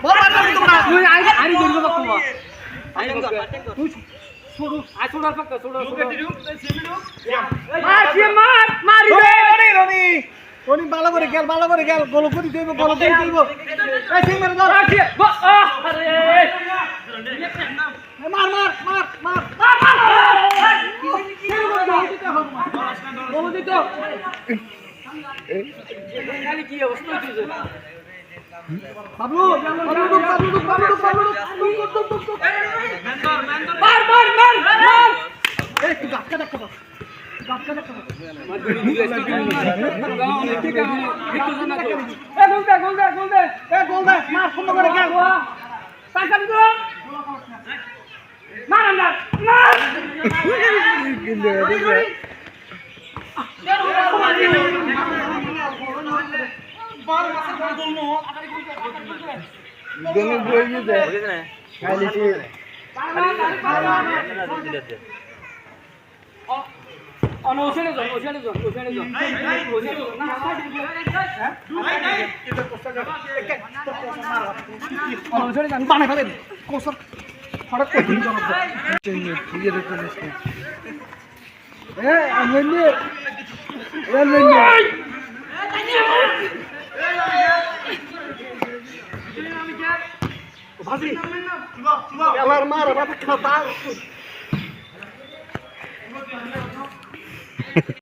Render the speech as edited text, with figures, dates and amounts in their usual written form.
বল মার তোমরা তুই আই ধরব বাবা আই তুই ছোড়ু আই ছোড়ার পাক ছোড়ু মার মারি রনি রনি ভালো করে গেল গোল করে দেব এই সিং মেরে ধর আরে মার বলো দিত খালি কি অবস্থা হইছে বাবলু মার এই তুই গাটকা দেখো মার গুলি দিলে গাও অনেক ঠিক আছে একটু জানা তো গোল দে এই গোল দে মার সুন্দর করে গেল টাকা দিও মার মার গেলে বইয়ে যায় খাইলিছি ওখানে যাও বানাই ফেলেন কোসর হঠাৎ করে দিন জনক ভাজি এলার মার বাবা খাতা